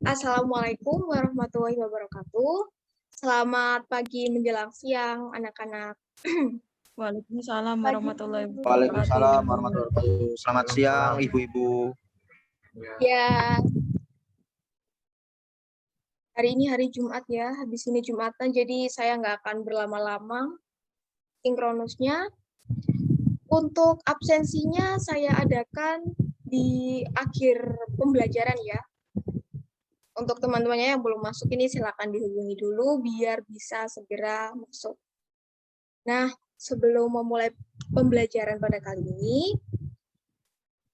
Assalamualaikum warahmatullahi wabarakatuh. Selamat pagi menjelang siang, anak-anak. Waalaikumsalam Pagi. warahmatullahi Waalaikumsalam wabarakatuh. warahmatullahi wabarakatuh. Selamat siang, Ibu-ibu. Ya, hari ini hari Jumat ya, habis ini Jumatan, jadi saya nggak akan berlama-lama. Sinkronusnya, untuk absensinya saya adakan di akhir pembelajaran ya. Untuk teman-temannya yang belum masuk ini silakan dihubungi dulu biar bisa segera masuk. Nah, sebelum memulai pembelajaran pada kali ini,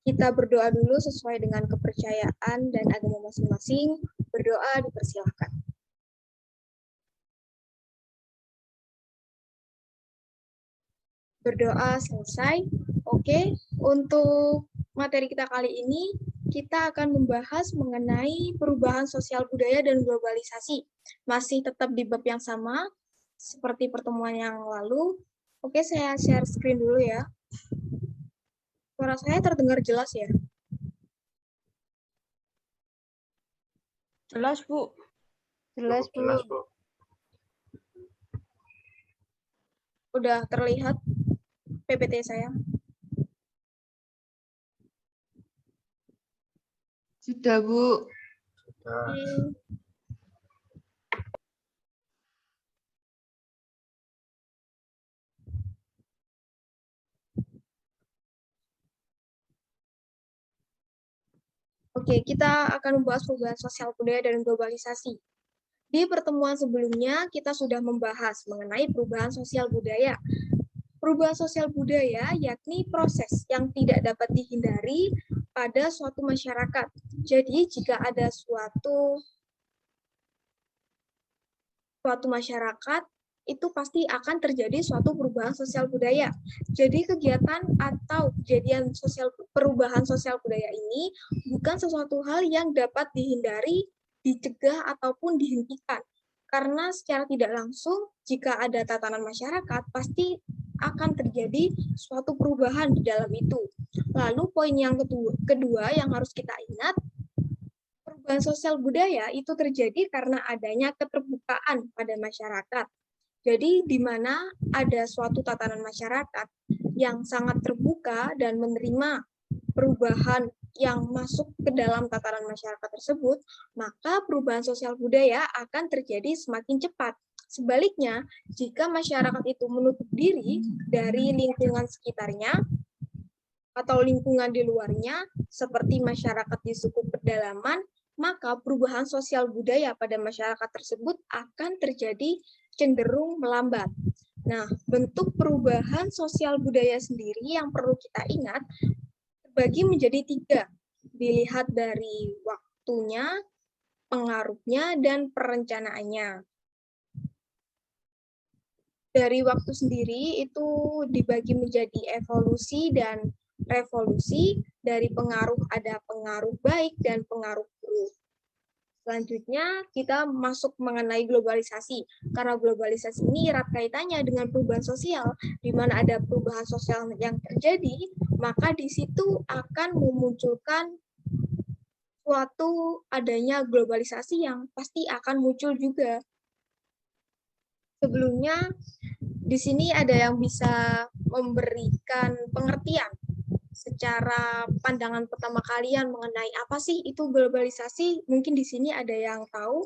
kita berdoa dulu sesuai dengan kepercayaan dan agama masing-masing. Berdoa dipersilahkan. Berdoa selesai. Oke, untuk materi kita kali ini, kita akan membahas mengenai perubahan sosial budaya dan globalisasi. Masih tetap di bab yang sama, seperti pertemuan yang lalu. Oke, saya share screen dulu ya. Suara saya terdengar jelas ya? Jelas, Bu. Jelas, Bu. Udah terlihat PPT saya? Sudah, Bu. Oke, kita akan membahas perubahan sosial budaya dan globalisasi. Di pertemuan sebelumnya, kita sudah membahas mengenai perubahan sosial budaya. Perubahan sosial budaya yakni proses yang tidak dapat dihindari pada suatu masyarakat. Jadi, jika ada suatu masyarakat, itu pasti akan terjadi suatu perubahan sosial budaya. Jadi kegiatan atau kejadian perubahan sosial budaya ini bukan sesuatu hal yang dapat dihindari, dicegah, ataupun dihentikan. Karena secara tidak langsung, jika ada tatanan masyarakat, pasti akan terjadi suatu perubahan di dalam itu. Lalu poin yang kedua yang harus kita ingat, perubahan sosial budaya itu terjadi karena adanya keterbukaan pada masyarakat. Jadi, di mana ada suatu tatanan masyarakat yang sangat terbuka dan menerima perubahan yang masuk ke dalam tatanan masyarakat tersebut, maka perubahan sosial budaya akan terjadi semakin cepat. Sebaliknya, jika masyarakat itu menutup diri dari lingkungan sekitarnya, atau lingkungan di luarnya, seperti masyarakat di suku pedalaman, maka perubahan sosial budaya pada masyarakat tersebut akan terjadi cenderung melambat. Nah, bentuk perubahan sosial budaya sendiri yang perlu kita ingat terbagi menjadi 3, dilihat dari waktunya, pengaruhnya, dan perencanaannya. Dari waktu sendiri itu dibagi menjadi evolusi dan revolusi. Dari pengaruh ada pengaruh baik dan pengaruh buruk. Selanjutnya kita masuk mengenai globalisasi. Karena globalisasi ini erat kaitannya dengan perubahan sosial, di mana ada perubahan sosial yang terjadi, maka di situ akan memunculkan suatu adanya globalisasi yang pasti akan muncul juga. Sebelumnya, di sini ada yang bisa memberikan pengertian secara pandangan pertama kalian mengenai apa sih itu globalisasi? Mungkin di sini ada yang tahu?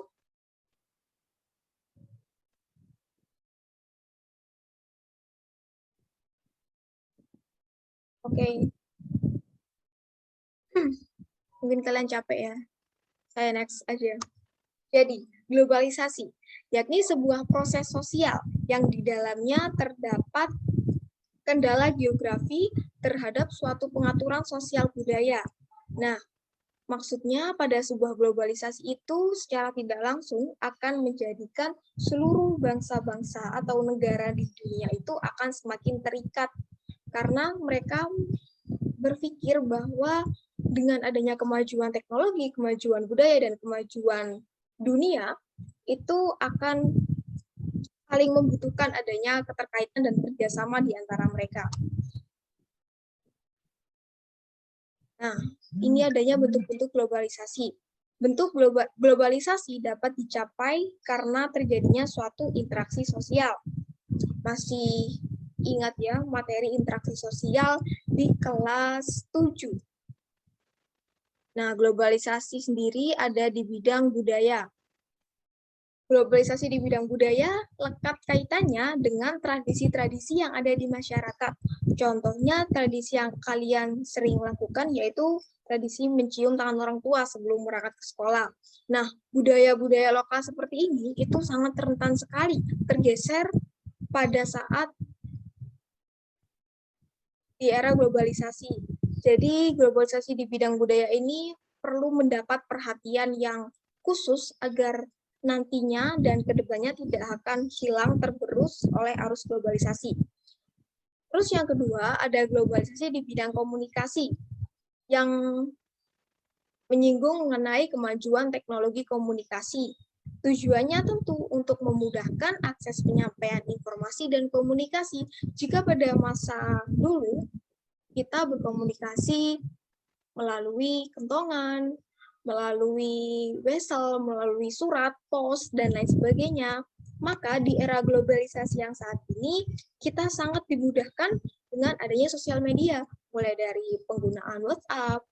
Oke. Mungkin kalian capek ya. Saya next aja. Jadi, globalisasi, yakni sebuah proses sosial yang di dalamnya terdapat kendala geografi terhadap suatu pengaturan sosial budaya. Nah, maksudnya pada sebuah globalisasi itu secara tidak langsung akan menjadikan seluruh bangsa-bangsa atau negara di dunia itu akan semakin terikat karena mereka berpikir bahwa dengan adanya kemajuan teknologi, kemajuan budaya, dan kemajuan dunia, itu akan saling membutuhkan adanya keterkaitan dan kerjasama di antara mereka. Nah, ini adanya bentuk-bentuk globalisasi. Bentuk globalisasi dapat dicapai karena terjadinya suatu interaksi sosial. Masih ingat ya materi interaksi sosial di kelas 7. Nah, globalisasi sendiri ada di bidang budaya. Globalisasi di bidang budaya lekat kaitannya dengan tradisi-tradisi yang ada di masyarakat. Contohnya tradisi yang kalian sering lakukan yaitu tradisi mencium tangan orang tua sebelum berangkat ke sekolah. Nah, budaya-budaya lokal seperti ini itu sangat rentan sekali tergeser pada saat di era globalisasi. Jadi, globalisasi di bidang budaya ini perlu mendapat perhatian yang khusus agar nantinya dan kedepannya tidak akan hilang tergerus oleh arus globalisasi. Terus yang kedua, ada globalisasi di bidang komunikasi yang menyinggung mengenai kemajuan teknologi komunikasi. Tujuannya tentu untuk memudahkan akses penyampaian informasi dan komunikasi. Jika pada masa dulu kita berkomunikasi melalui kentongan, melalui wesel, melalui surat, pos, dan lain sebagainya, maka di era globalisasi yang saat ini, kita sangat dimudahkan dengan adanya sosial media, mulai dari penggunaan WhatsApp,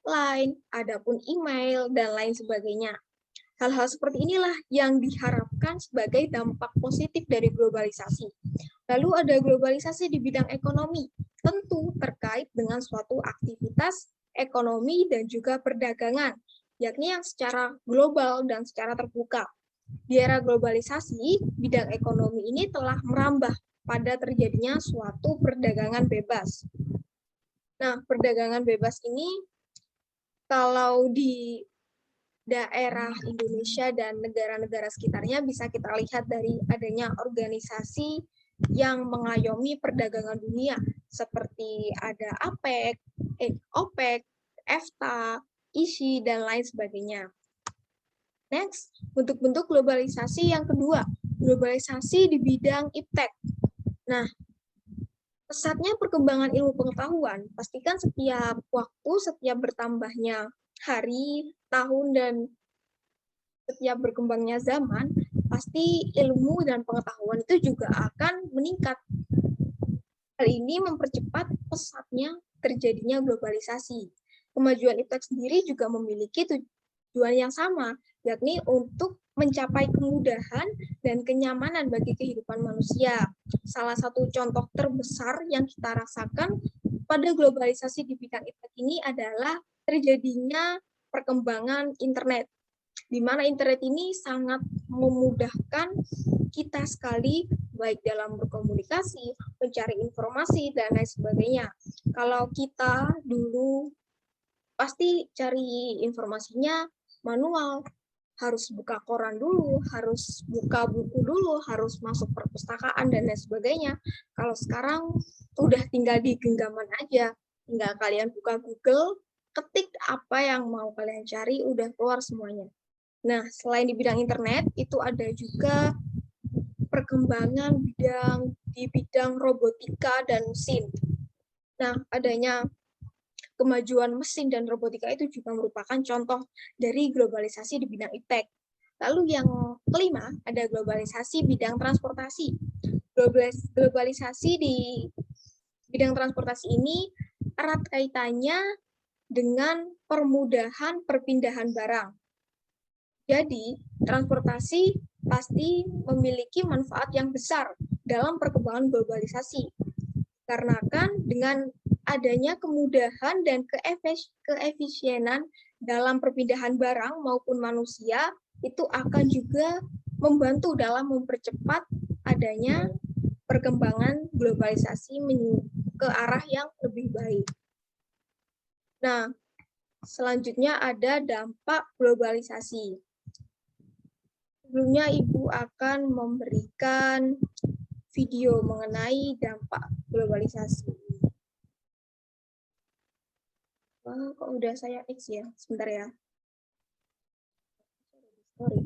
Line, adapun email, dan lain sebagainya. Hal-hal seperti inilah yang diharapkan sebagai dampak positif dari globalisasi. Lalu ada globalisasi di bidang ekonomi, tentu terkait dengan suatu aktivitas ekonomi dan juga perdagangan, yakni yang secara global dan secara terbuka. Di era globalisasi, bidang ekonomi ini telah merambah pada terjadinya suatu perdagangan bebas. Nah, perdagangan bebas ini kalau di daerah Indonesia dan negara-negara sekitarnya bisa kita lihat dari adanya organisasi yang mengayomi perdagangan dunia seperti ada APEC, OPEC, EFTA, ISI, dan lain sebagainya. Next, bentuk-bentuk globalisasi yang kedua, globalisasi di bidang iptek. Nah, pesatnya perkembangan ilmu pengetahuan, pastikan setiap waktu, setiap bertambahnya hari, tahun, dan setiap berkembangnya zaman, pasti ilmu dan pengetahuan itu juga akan meningkat. Hal ini mempercepat pesatnya terjadinya globalisasi. Kemajuan iptek sendiri juga memiliki tujuan yang sama, yakni untuk mencapai kemudahan dan kenyamanan bagi kehidupan manusia. Salah satu contoh terbesar yang kita rasakan pada globalisasi di bidang iptek ini adalah terjadinya perkembangan internet, di mana internet ini sangat memudahkan kita sekali, baik dalam berkomunikasi, mencari informasi, dan lain sebagainya. Kalau kita dulu pasti cari informasinya manual, harus buka koran dulu, harus buka buku dulu, harus masuk perpustakaan, dan lain sebagainya. Kalau sekarang udah tinggal di genggaman aja, tinggal kalian buka Google, ketik apa yang mau kalian cari, udah keluar semuanya. Nah, selain di bidang internet, itu ada juga perkembangan di bidang robotika dan mesin. Nah, adanya kemajuan mesin dan robotika itu juga merupakan contoh dari globalisasi di bidang iptek. Lalu yang kelima, ada globalisasi bidang transportasi. Globalisasi di bidang transportasi ini erat kaitannya dengan permudahan perpindahan barang. Jadi, transportasi pasti memiliki manfaat yang besar dalam perkembangan globalisasi. Karena kan dengan adanya kemudahan dan keefisienan dalam perpindahan barang maupun manusia, itu akan juga membantu dalam mempercepat adanya perkembangan globalisasi ke arah yang lebih baik. Nah, selanjutnya ada dampak globalisasi. Sebelumnya Ibu akan memberikan video mengenai dampak globalisasi. Wah, kok udah saya X ya? Sebentar ya. Sorry.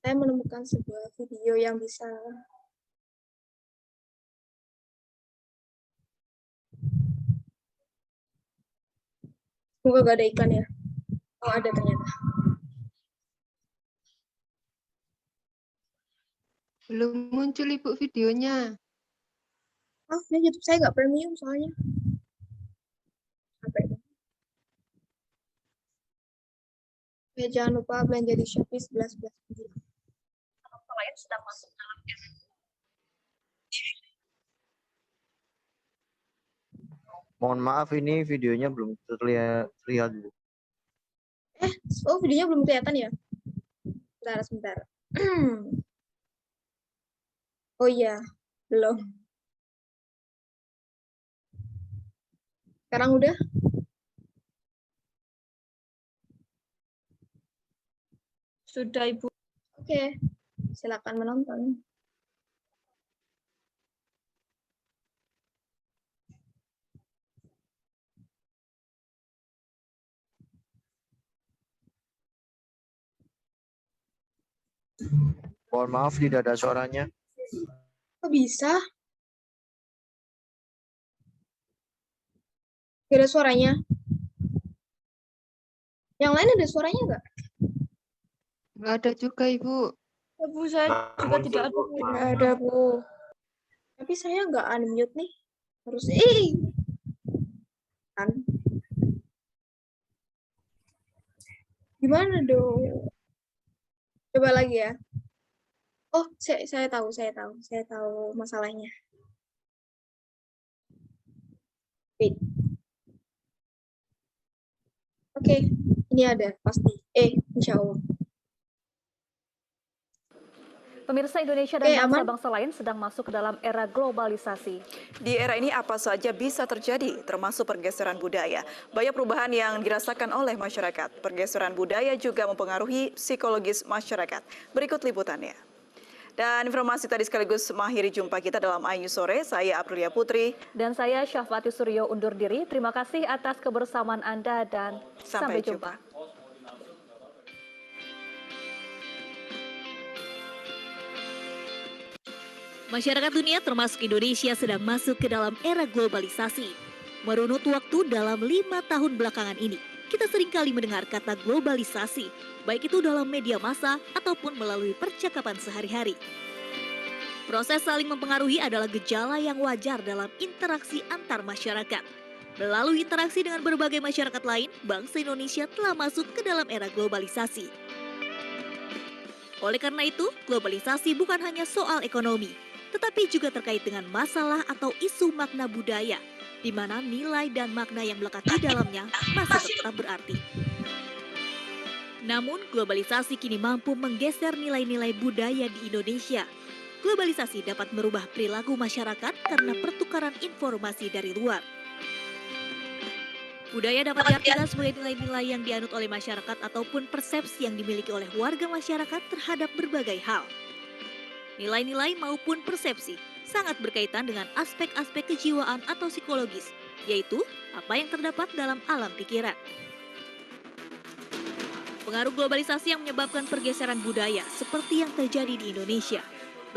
saya menemukan sebuah video yang bisa semoga gak ada ikan ya. Oh, ada ternyata. Belum muncul Ibu videonya. Oh, ya YouTube saya nggak premium soalnya. Apa itu? Ya, jangan lupa belanja di Shopee 11.11. Lain sedang masuk dalam Mohon maaf ini videonya belum terlihat. Oh, videonya belum kelihatan ya? Sebentar. Oh iya, belum. Sekarang udah? Sudah Ibu. Oke, silakan menonton. Mohon maaf tidak ada suaranya. Kok bisa? Gak ada suaranya. Yang lain ada suaranya nggak? Nggak ada juga Ibu. Ibu saya juga tidak ada. Tidak ada, Bu. Tapi saya nggak unmute nih. Harus, kan. Gimana dong? Coba lagi ya. Oh, saya tahu masalahnya. Wait. Oke, ini ada pasti. Insya Allah. Pemirsa, Indonesia dan Oke, aman. bangsa-bangsa lain sedang masuk ke dalam era globalisasi. Di era ini apa saja bisa terjadi, termasuk pergeseran budaya. Banyak perubahan yang dirasakan oleh masyarakat. Pergeseran budaya juga mempengaruhi psikologis masyarakat. Berikut liputannya. Dan informasi tadi sekaligus mengakhiri jumpa kita dalam iNews Sore. Saya Aprilia Putri. Dan saya Syafati Suryo undur diri. Terima kasih atas kebersamaan Anda dan sampai jumpa. Masyarakat dunia termasuk Indonesia sedang masuk ke dalam era globalisasi. Merunut waktu dalam 5 tahun belakangan ini, kita seringkali mendengar kata globalisasi, baik itu dalam media massa ataupun melalui percakapan sehari-hari. Proses saling mempengaruhi adalah gejala yang wajar dalam interaksi antar masyarakat. Melalui interaksi dengan berbagai masyarakat lain, bangsa Indonesia telah masuk ke dalam era globalisasi. Oleh karena itu, globalisasi bukan hanya soal ekonomi, tetapi juga terkait dengan masalah atau isu makna budaya, di mana nilai dan makna yang melekat di dalamnya masih tetap berarti. Namun, globalisasi kini mampu menggeser nilai-nilai budaya di Indonesia. Globalisasi dapat merubah perilaku masyarakat karena pertukaran informasi dari luar. Budaya dapat diartikan sebagai nilai-nilai yang dianut oleh masyarakat ataupun persepsi yang dimiliki oleh warga masyarakat terhadap berbagai hal. Nilai-nilai maupun persepsi sangat berkaitan dengan aspek-aspek kejiwaan atau psikologis, yaitu apa yang terdapat dalam alam pikiran. Pengaruh globalisasi yang menyebabkan pergeseran budaya seperti yang terjadi di Indonesia.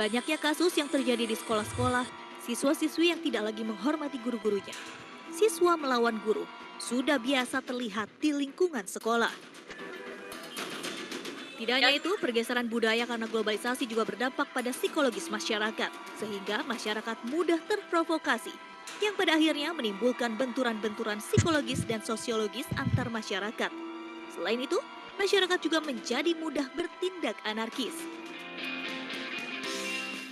Banyaknya kasus yang terjadi di sekolah-sekolah, siswa-siswi yang tidak lagi menghormati guru-gurunya. Siswa melawan guru sudah biasa terlihat di lingkungan sekolah. Tidak hanya itu, pergeseran budaya karena globalisasi juga berdampak pada psikologis masyarakat, sehingga masyarakat mudah terprovokasi, yang pada akhirnya menimbulkan benturan-benturan psikologis dan sosiologis antar masyarakat. Selain itu, masyarakat juga menjadi mudah bertindak anarkis.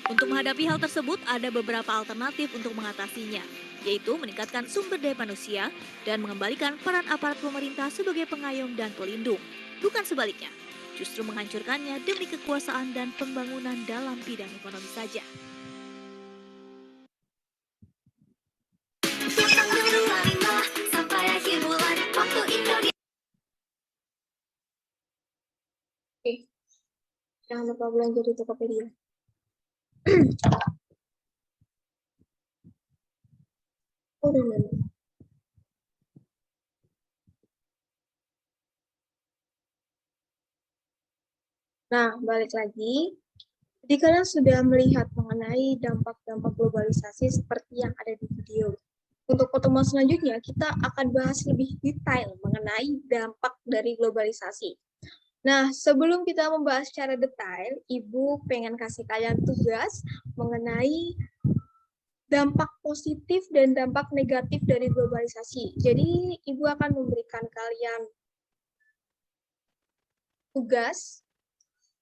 Untuk menghadapi hal tersebut, ada beberapa alternatif untuk mengatasinya, yaitu meningkatkan sumber daya manusia dan mengembalikan peran aparat pemerintah sebagai pengayom dan pelindung, bukan sebaliknya. Justru menghancurkannya demi kekuasaan dan pembangunan dalam bidang ekonomi saja. Oke. Jangan lupa belanja di Tokopedia. Oh, udah. Nah, balik lagi. Jadi kalian sudah melihat mengenai dampak-dampak globalisasi seperti yang ada di video. Untuk pertemuan selanjutnya, kita akan bahas lebih detail mengenai dampak dari globalisasi. Nah, sebelum kita membahas secara detail, Ibu pengen kasih kalian tugas mengenai dampak positif dan dampak negatif dari globalisasi. Jadi, Ibu akan memberikan kalian tugas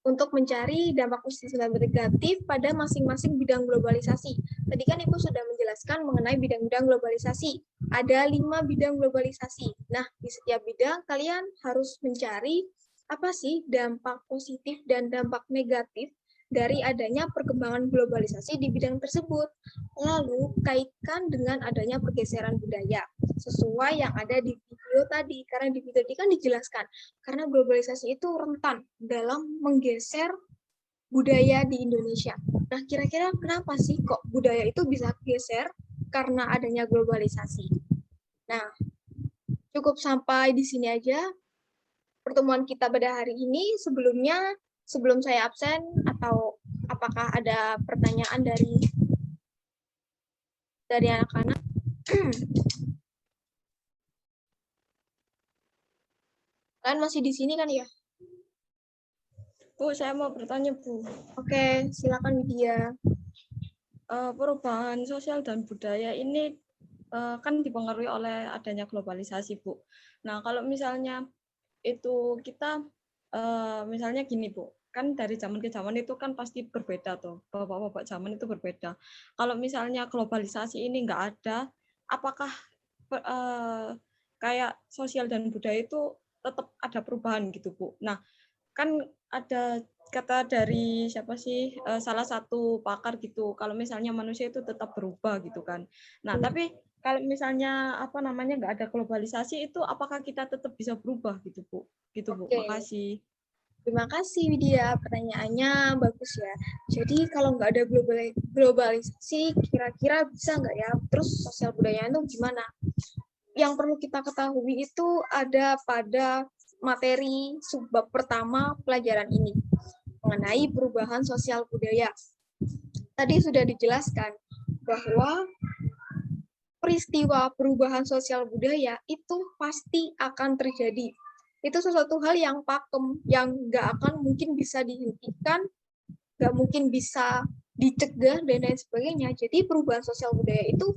untuk mencari dampak positif dan negatif pada masing-masing bidang globalisasi. Tadi kan Ibu sudah menjelaskan mengenai bidang-bidang globalisasi. Ada 5 bidang globalisasi. Nah, di setiap bidang kalian harus mencari apa sih dampak positif dan dampak negatif dari adanya perkembangan globalisasi di bidang tersebut. Lalu, kaitkan dengan adanya pergeseran budaya, sesuai yang ada di video tadi. Karena di video tadi kan dijelaskan, karena globalisasi itu rentan dalam menggeser budaya di Indonesia. Nah, kira-kira kenapa sih kok budaya itu bisa geser karena adanya globalisasi? Nah, cukup sampai di sini aja pertemuan kita pada hari ini. Sebelum saya absen, atau apakah ada pertanyaan dari anak-anak? Kalian masih di sini kan ya? Bu, saya mau bertanya, Bu. Oke, silakan Widya. Perubahan sosial dan budaya ini kan dipengaruhi oleh adanya globalisasi, Bu. Nah, kalau misalnya itu kita, misalnya gini, Bu, kan dari zaman ke zaman itu kan pasti berbeda tuh, bapak-bapak zaman itu berbeda. Kalau misalnya globalisasi ini nggak ada, apakah kayak sosial dan budaya itu tetap ada perubahan gitu, Bu? Nah, kan ada kata dari siapa sih, salah satu pakar gitu, kalau misalnya manusia itu tetap berubah gitu kan. Nah, tapi kalau misalnya nggak ada globalisasi itu apakah kita tetap bisa berubah gitu, Bu? Gitu, Bu. Oke. Makasih. Terima kasih Widya, pertanyaannya bagus ya. Jadi kalau nggak ada globalisasi, kira-kira bisa nggak ya? Terus sosial budaya itu gimana? Yang perlu kita ketahui itu ada pada materi subbab pertama pelajaran ini, mengenai perubahan sosial budaya. Tadi sudah dijelaskan bahwa peristiwa perubahan sosial budaya itu pasti akan terjadi. Itu sesuatu hal yang pakem, yang nggak akan mungkin bisa dihentikan, nggak mungkin bisa dicegah, dan lain sebagainya. Jadi perubahan sosial budaya itu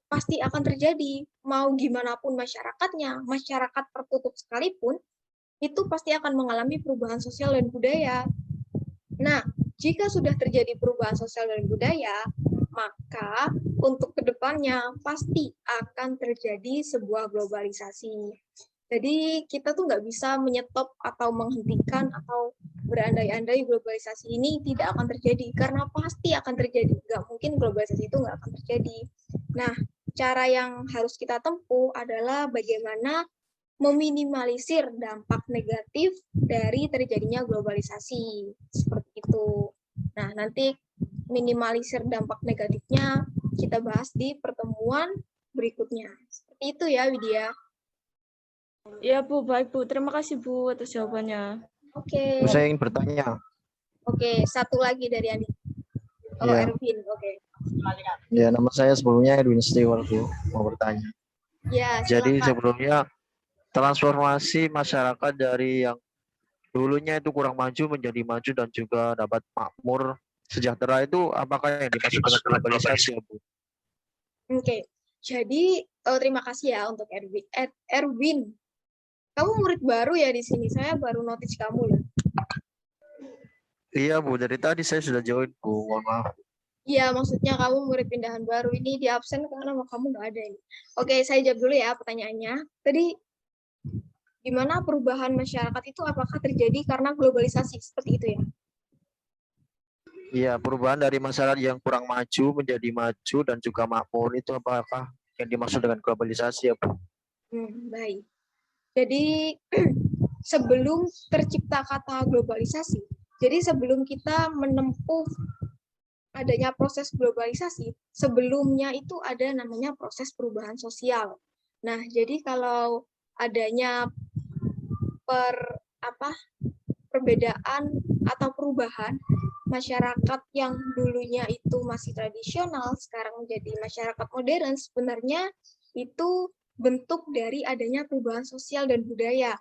pasti akan terjadi. Mau gimana pun masyarakatnya, masyarakat tertutup sekalipun, itu pasti akan mengalami perubahan sosial dan budaya. Nah, jika sudah terjadi perubahan sosial dan budaya, maka untuk kedepannya pasti akan terjadi sebuah globalisasi. Jadi kita tuh nggak bisa menyetop atau menghentikan atau berandai-andai globalisasi ini tidak akan terjadi, karena pasti akan terjadi. Nggak mungkin globalisasi itu nggak akan terjadi. Nah, cara yang harus kita tempuh adalah bagaimana meminimalisir dampak negatif dari terjadinya globalisasi. Seperti itu. Nah, nanti minimalisir dampak negatifnya kita bahas di pertemuan berikutnya. Seperti itu ya, Widya. Iya, Bu. Baik, Bu. Terima kasih, Bu, atas jawabannya. Oke. Saya ingin bertanya. Oke, satu lagi dari Andi. Oh, Ya. Erwin. Oke. Ya, nama saya sebelumnya Edwin Stewart, Bu. Mau bertanya. Ya, Jadi silakan. sebelumnya transformasi masyarakat dari yang dulunya itu kurang maju menjadi maju dan juga dapat makmur sejahtera itu apakah yang dimaksud dengan globalisasi ya, Bu? Oke. Jadi terima kasih ya untuk Erwin. Kamu murid baru ya di sini. Saya baru notice kamu loh. Iya, Bu. Dari tadi saya sudah join, Bu. Mohon maaf. Iya, maksudnya kamu murid pindahan baru ini di absen karena kamu nggak ada ini. Oke, saya jawab dulu ya pertanyaannya. Tadi gimana perubahan masyarakat itu apakah terjadi karena globalisasi seperti itu ya? Iya, perubahan dari masyarakat yang kurang maju menjadi maju dan juga makmur itu apakah yang dimaksud dengan globalisasi ya, Bu? Baik. Jadi sebelum tercipta kata globalisasi, jadi sebelum kita menempuh adanya proses globalisasi, sebelumnya itu ada namanya proses perubahan sosial. Nah, jadi kalau adanya perbedaan atau perubahan masyarakat yang dulunya itu masih tradisional, sekarang menjadi masyarakat modern, sebenarnya itu bentuk dari adanya perubahan sosial dan budaya.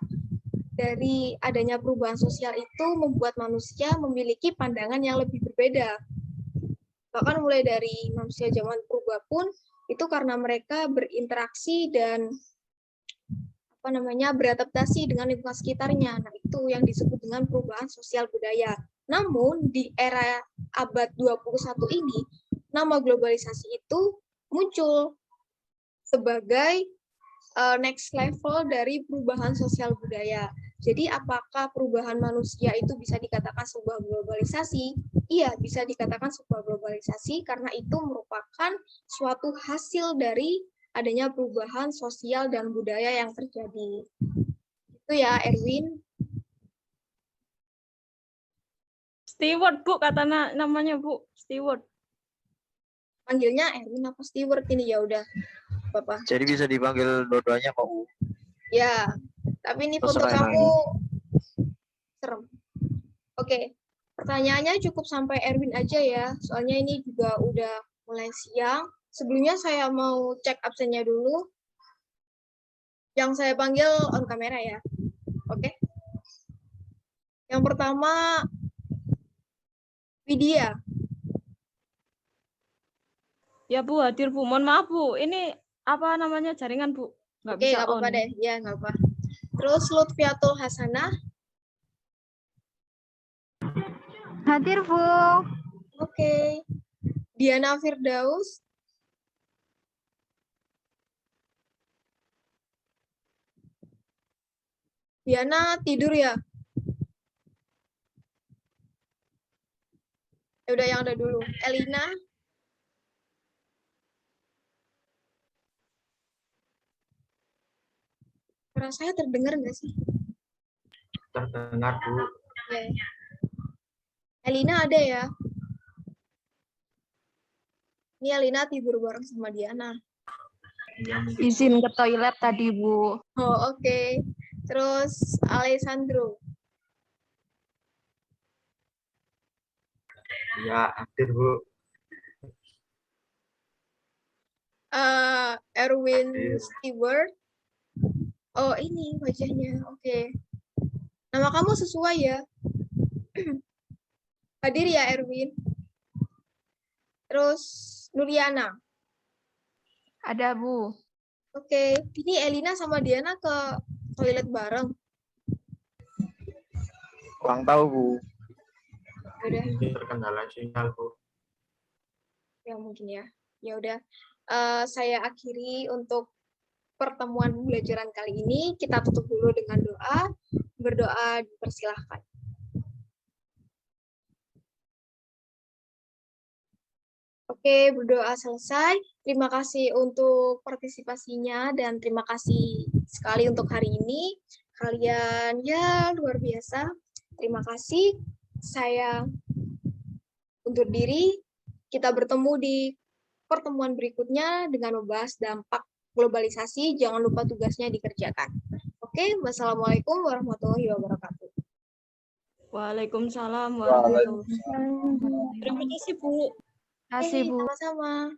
Dari adanya perubahan sosial itu membuat manusia memiliki pandangan yang lebih berbeda. Bahkan mulai dari manusia zaman purba pun, itu karena mereka berinteraksi dan beradaptasi dengan lingkungan sekitarnya. Nah, itu yang disebut dengan perubahan sosial budaya. Namun, di era abad 21 ini, nama globalisasi itu muncul sebagai next level dari perubahan sosial budaya. Jadi, apakah perubahan manusia itu bisa dikatakan sebuah globalisasi? Iya, bisa dikatakan sebuah globalisasi karena itu merupakan suatu hasil dari adanya perubahan sosial dan budaya yang terjadi. Itu ya, Erwin. Steward, Bu, kata namanya, Bu. Steward. Panggilnya Erwin apa Steward ini? Ya udah, Bapak. Jadi bisa dipanggil dua-duanya kok. Ya, tapi ini foto Terserah, kamu serem. Oke, pertanyaannya cukup sampai Erwin aja ya, soalnya ini juga udah mulai siang. Sebelumnya saya mau cek absennya dulu. Yang saya panggil on kamera ya. Oke. Yang pertama, Widya. Ya, Bu, hadir, Bu. Mohon maaf, Bu. Ini apa namanya jaringan, Bu? Nggak Oke, bisa nggak apa-apa on. deh. Ya, nggak apa. Terus Lutfiatul Hasanah. Hadir, Bu. Oke. Diana Firdaus. Diana tidur ya? Ya udah yang ada dulu. Elina. Suara saya terdengar nggak sih? Terdengar, Bu. Oke. Elina ada ya? Ini Elina tidur bareng sama Diana. Izin ke toilet tadi, Bu. Oh, oke. Terus Alessandro. Ya, hadir, Bu. Erwin Hadir. Stewart. Oh, ini wajahnya. Oke. Nama kamu sesuai ya? Hadir ya, Erwin. Terus Nuriana. Ada, Bu. Oke. Ini Elina sama Diana ke toilet bareng. Kurang tahu, Bu. Udah. Ini terkendala sinyal, Bu. Ya mungkin ya. Ya udah. Saya akhiri untuk pertemuan pembelajaran kali ini. Kita tutup dulu dengan doa. Berdoa dipersilahkan. Oke, berdoa selesai. Terima kasih untuk partisipasinya dan terima kasih sekali untuk hari ini. Kalian ya luar biasa. Terima kasih. Saya undur diri. Kita bertemu di pertemuan berikutnya dengan membahas dampak globalisasi. Jangan lupa tugasnya dikerjakan. Oke, wassalamualaikum warahmatullahi wabarakatuh. Waalaikumsalam warahmatullahi wabarakatuh. Terima kasih, Bu. Kasih, Bu. Sama-sama.